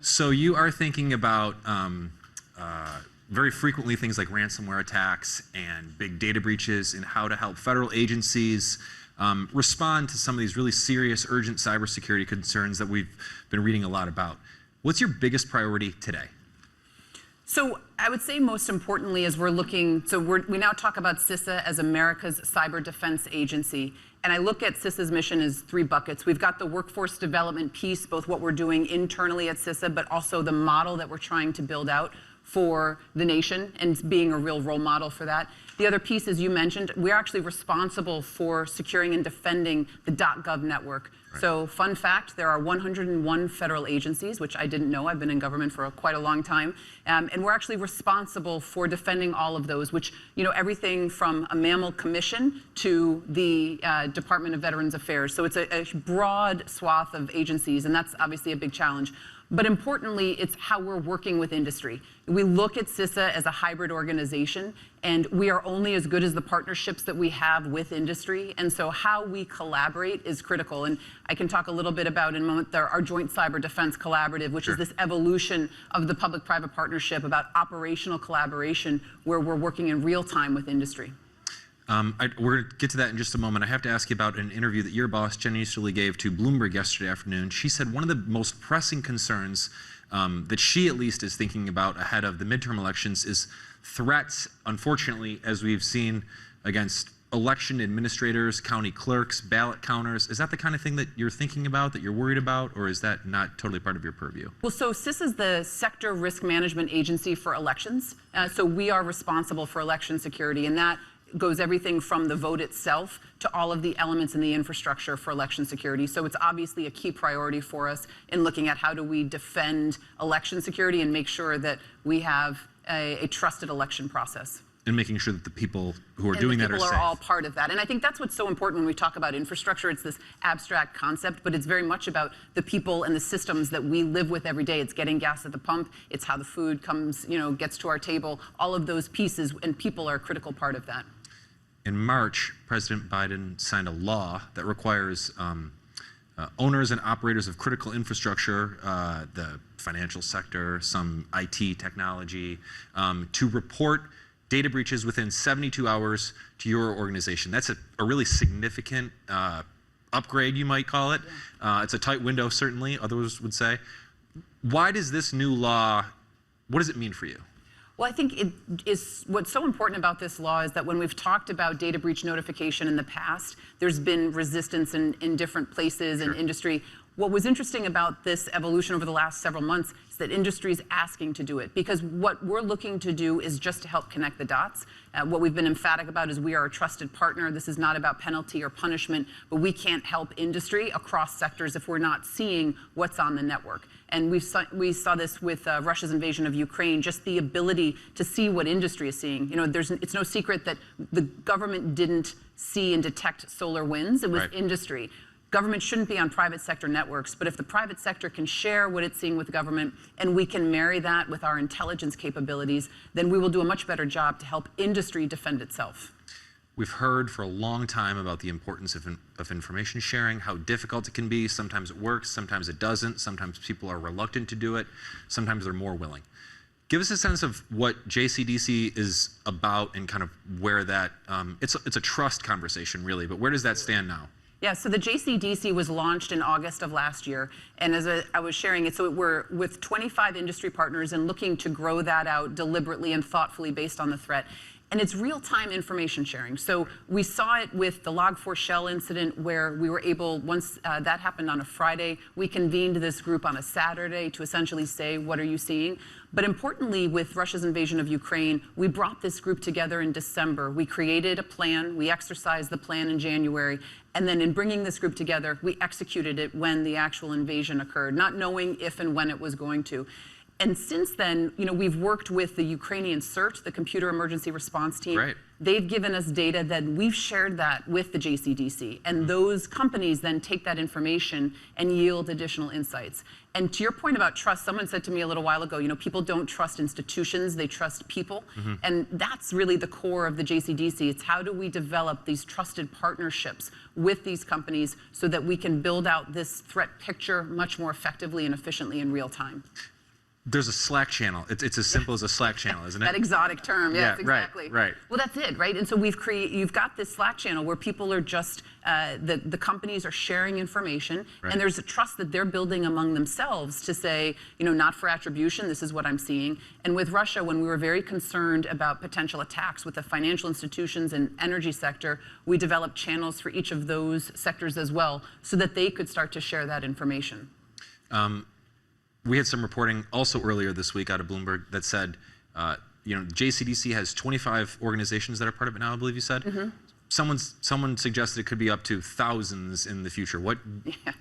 So you are thinking about very frequently things like ransomware attacks and big data breaches and how to help federal agencies respond to some of these really serious, urgent cybersecurity concerns that we've been reading a lot about. What's your biggest priority today? So I would say most importantly is we're looking, we now talk about CISA as America's cyber defense agency. And I look at CISA's mission as 3 buckets. We've got the workforce development piece, both what we're doing internally at CISA, but also the model that we're trying to build out for the nation and being a real role model for that. The other piece, as you mentioned, we're actually responsible for securing and defending the .gov network. Right. So fun fact, there are 101 federal agencies, which I didn't know. I've been in government for quite a long time. And we're actually responsible for defending all of those, which, everything from a mammal commission to the Department of Veterans Affairs. So it's a broad swath of agencies, and that's obviously a big challenge. But importantly, it's how we're working with industry. We look at CISA as a hybrid organization, and we are only as good as the partnerships that we have with industry. And so how we collaborate is critical. And I can talk a little bit about in a moment our Joint Cyber Defense Collaborative, which is this evolution of the public-private partnership about operational collaboration where we're working in real time with industry. We're going to get to that in just a moment. I have to ask you about an interview that your boss, Jen Easterly, gave to Bloomberg yesterday afternoon. She said one of the most pressing concerns that she at least is thinking about ahead of the midterm elections is threats, unfortunately, as we've seen against election administrators, county clerks, ballot counters. Is that the kind of thing that you're thinking about, that you're worried about, or is that not totally part of your purview? Well, so CISA is the Sector Risk Management Agency for elections. So we are responsible for election security, and that goes everything from the vote itself to all of the elements in the infrastructure for election security. So it's obviously a key priority for us in looking at how do we defend election security and make sure that we have a trusted election process. And making sure that the people who are doing that are safe. People are all part of that. And I think that's what's so important when we talk about infrastructure. It's this abstract concept, but it's very much about the people and the systems that we live with every day. It's getting gas at the pump. It's how the food comes, gets to our table. All of those pieces, and people are a critical part of that. In March, President Biden signed a law that requires owners and operators of critical infrastructure, the financial sector, some IT technology, to report data breaches within 72 hours to your organization. That's a really significant upgrade, you might call it. Yeah. It's a tight window, certainly, others would say. Why does this new law, what does it mean for you? Well, I think what's so important about this law is that when we've talked about data breach notification in the past, there's been resistance in different places and industry. What was interesting about this evolution over the last several months is that industry is asking to do it, because what we're looking to do is just to help connect the dots. What we've been emphatic about is we are a trusted partner. This is not about penalty or punishment, but we can't help industry across sectors if we're not seeing what's on the network. And we saw this with Russia's invasion of Ukraine, just the ability to see what industry is seeing. It's no secret that the government didn't see and detect solar winds. It was industry. Government shouldn't be on private sector networks, but if the private sector can share what it's seeing with government and we can marry that with our intelligence capabilities, then we will do a much better job to help industry defend itself. We've heard for a long time about the importance of information sharing, how difficult it can be. Sometimes it works, sometimes it doesn't. Sometimes people are reluctant to do it. Sometimes they're more willing. Give us a sense of what Jcdc is about and kind of where that, it's a trust conversation really, but where does that stand now? Yeah, so the Jcdc was launched in August of last year. And as I was sharing it, so we're with 25 industry partners and looking to grow that out deliberately and thoughtfully based on the threat. And it's real-time information sharing. So we saw it with the Log4Shell incident where we were able, once that happened on a Friday, we convened this group on a Saturday to essentially say, what are you seeing? But importantly, with Russia's invasion of Ukraine, we brought this group together in December. We created a plan. We exercised the plan in January. And then in bringing this group together, we executed it when the actual invasion occurred, not knowing if and when it was going to. And since then, we've worked with the Ukrainian CERT, the Computer Emergency Response Team. Right. They've given us data that we've shared that with the Jcdc. And those companies then take that information and yield additional insights. And to your point about trust, someone said to me a little while ago, people don't trust institutions, they trust people. And that's really the core of the Jcdc. It's how do we develop these trusted partnerships with these companies so that we can build out this threat picture much more effectively and efficiently in real time. There's a Slack channel. It's as simple as a Slack channel, isn't it? That exotic term, yes, Yeah, exactly. right. Well, that's it, right? And so you've got this Slack channel where people are just, the companies are sharing information, and there's a trust that they're building among themselves to say, not for attribution, this is what I'm seeing. And with Russia, when we were very concerned about potential attacks with the financial institutions and energy sector, we developed channels for each of those sectors as well so that they could start to share that information. We had some reporting also earlier this week out of Bloomberg that said, Jcdc has 25 organizations that are part of it now, I believe you said. Someone suggested it could be up to thousands in the future.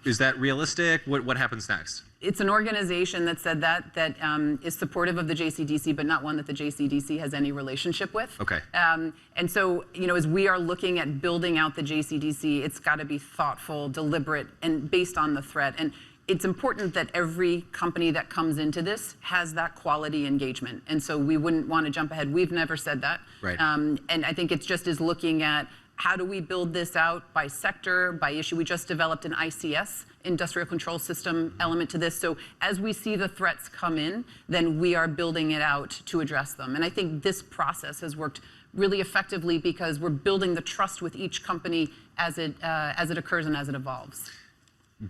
Is that realistic? What happens next? It's an organization that said that is supportive of the Jcdc, but not one that the Jcdc has any relationship with. Okay. And so, as we are looking at building out the Jcdc, it's got to be thoughtful, deliberate, and based on the threat. And it's important that every company that comes into this has that quality engagement. And so we wouldn't want to jump ahead. We've never said that. Right. And I think it's just is looking at how do we build this out by sector, by issue. We just developed an ICS, industrial control system element to this. So as we see the threats come in, then we are building it out to address them. And I think this process has worked really effectively because we're building the trust with each company as it occurs and as it evolves.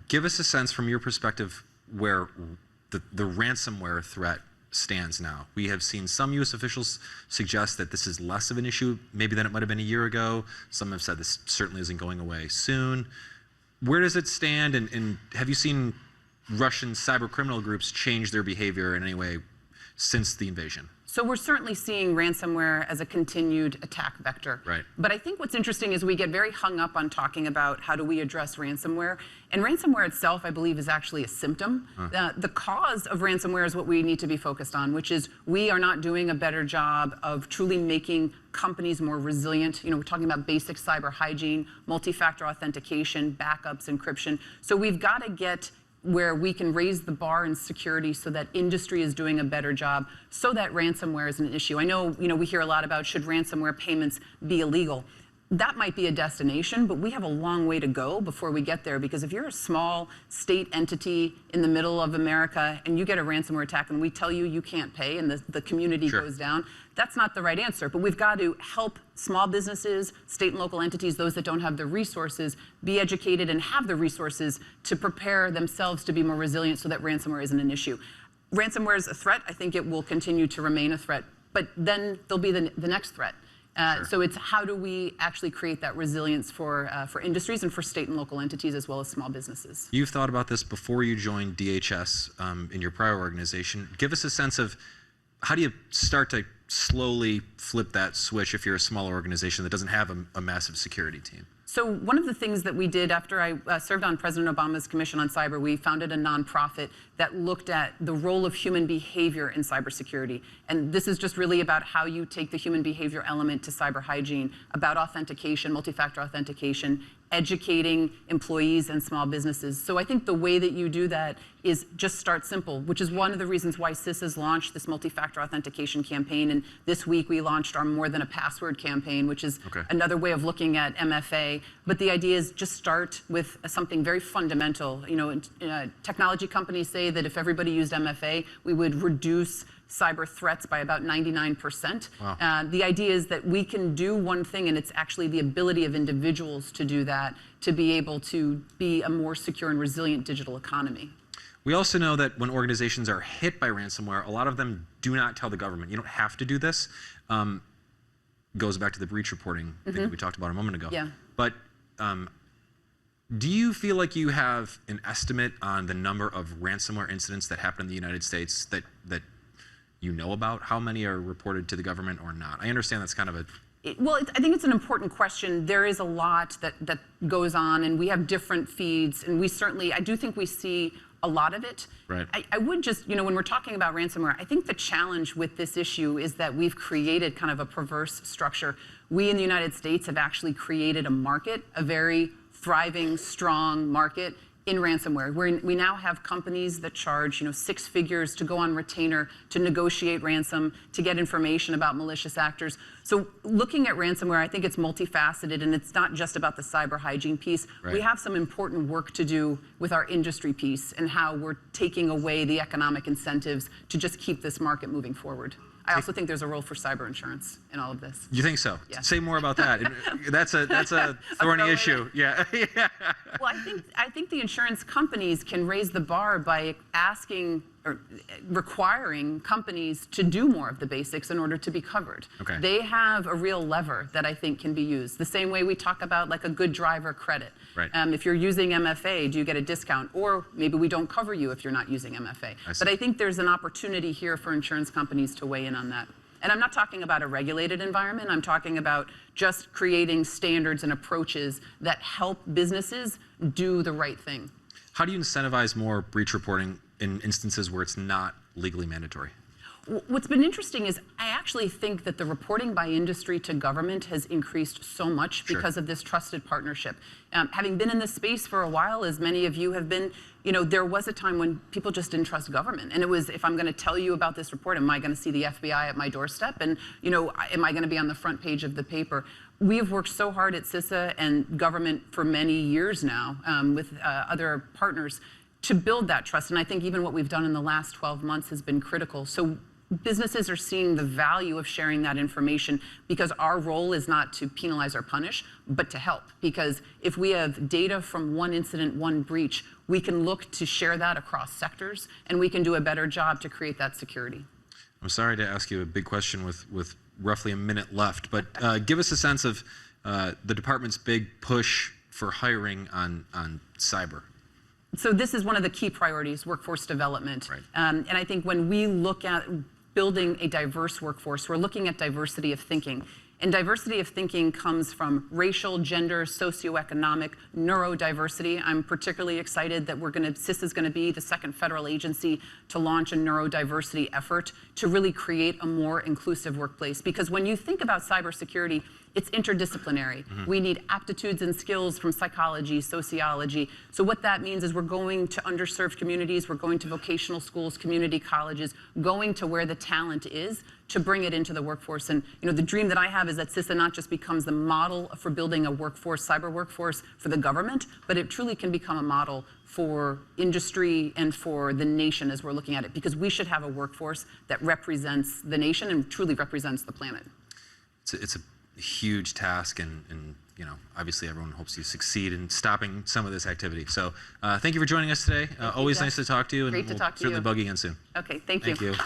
Give us a sense from your perspective where the ransomware threat stands now. We have seen some U.S. officials suggest that this is less of an issue maybe than it might have been a year ago. Some have said this certainly isn't going away soon. Where does it stand, and have you seen Russian cyber criminal groups change their behavior in any way since the invasion? So we're certainly seeing ransomware as a continued attack vector. Right. But I think what's interesting is we get very hung up on talking about how do we address ransomware. And ransomware itself, I believe, is actually a symptom. The cause of ransomware is what we need to be focused on, which is we are not doing a better job of truly making companies more resilient. We're talking about basic cyber hygiene, multi-factor authentication, backups, encryption. So we've got to get where we can raise the bar in security so that industry is doing a better job, so that ransomware is an issue. I know, we hear a lot about should ransomware payments be illegal. That might be a destination, but we have a long way to go before we get there, because if you're a small state entity in the middle of America and you get a ransomware attack and we tell you you can't pay and the community goes down, that's not the right answer. But we've got to help small businesses, state and local entities, those that don't have the resources, be educated and have the resources to prepare themselves to be more resilient so that ransomware isn't an issue. Ransomware is a threat. I think it will continue to remain a threat. But then there'll be the next threat. So it's how do we actually create that resilience for industries and for state and local entities as well as small businesses. You've thought about this before you joined DHS in your prior organization. Give us a sense of how do you start to slowly flip that switch if you're a smaller organization that doesn't have a massive security team? So one of the things that we did after I served on President Obama's Commission on Cyber, we founded a nonprofit that looked at the role of human behavior in cybersecurity. And this is just really about how you take the human behavior element to cyber hygiene, about authentication, multi-factor authentication, educating employees and small businesses. So I think the way that you do that is just start simple, which is one of the reasons why CISA has launched this multi-factor authentication campaign. And this week we launched our More Than a Password campaign, which is another way of looking at MFA. But the idea is just start with something very fundamental. Technology companies say that if everybody used MFA, we would reduce cyber threats by about 99%. Wow. The idea is that we can do one thing, and it's actually the ability of individuals to do that, to be able to be a more secure and resilient digital economy. We also know that when organizations are hit by ransomware, a lot of them do not tell the government. You don't have to do this. Goes back to the breach reporting thing that we talked about a moment ago. Yeah. But do you feel like you have an estimate on the number of ransomware incidents that happen in the United States that you know about? How many are reported to the government or not? I understand that's kind of a... I think it's an important question. There is a lot that goes on, and we have different feeds, and I do think we see a lot of it. Right. I would just, when we're talking about ransomware, I think the challenge with this issue is that we've created kind of a perverse structure. We in the United States have actually created a market, a very thriving, strong market in ransomware. We now have companies that charge 6 figures to go on retainer, to negotiate ransom, to get information about malicious actors. So looking at ransomware, I think it's multifaceted, and it's not just about the cyber hygiene piece. Right. We have some important work to do with our industry piece and how we're taking away the economic incentives to just keep this market moving forward. I also think there's a role for cyber insurance in all of this. You think so? Yeah. Say more about that. That's a thorny issue. Yeah. Yeah. Well, I think the insurance companies can raise the bar by asking or requiring companies to do more of the basics in order to be covered. Okay. They have a real lever that I think can be used. The same way we talk about like a good driver credit. Right. If you're using MFA, do you get a discount? Or maybe we don't cover you if you're not using MFA. But I think there's an opportunity here for insurance companies to weigh in on that. And I'm not talking about a regulated environment. I'm talking about just creating standards and approaches that help businesses do the right thing. How do you incentivize more breach reporting in instances where it's not legally mandatory? What's been interesting is I actually think that the reporting by industry to government has increased so much because of this trusted partnership. Having been in this space for a while, as many of you have been, there was a time when people just didn't trust government. And it was, if I'm going to tell you about this report, am I going to see the FBI at my doorstep? And, am I going to be on the front page of the paper? We have worked so hard at CISA and government for many years now with other partners to build that trust. And I think even what we've done in the last 12 months has been critical. So businesses are seeing the value of sharing that information because our role is not to penalize or punish, but to help. Because if we have data from one incident, one breach, we can look to share that across sectors, and we can do a better job to create that security. I'm sorry to ask you a big question with roughly a minute left, but give us a sense of the department's big push for hiring on cyber. So this is one of the key priorities, workforce development. Right. And I think when we look at building a diverse workforce, we're looking at diversity of thinking. And diversity of thinking comes from racial, gender, socioeconomic, neurodiversity. I'm particularly excited that CISA is going to be the second federal agency to launch a neurodiversity effort to really create a more inclusive workplace. Because when you think about cybersecurity, it's interdisciplinary. Mm-hmm. We need aptitudes and skills from psychology, sociology. So what that means is we're going to underserved communities, we're going to vocational schools, community colleges, going to where the talent is to bring it into the workforce. And the dream that I have is that CISA not just becomes the model for building a workforce, cyber workforce for the government, but it truly can become a model for industry and for the nation as we're looking at it, because we should have a workforce that represents the nation and truly represents the planet. It's a huge task, and obviously everyone hopes you succeed in stopping some of this activity. So thank you for joining us today. Always nice to talk to you, and Great to talk to you. Certainly bug again soon. Okay, thank you. Thank you.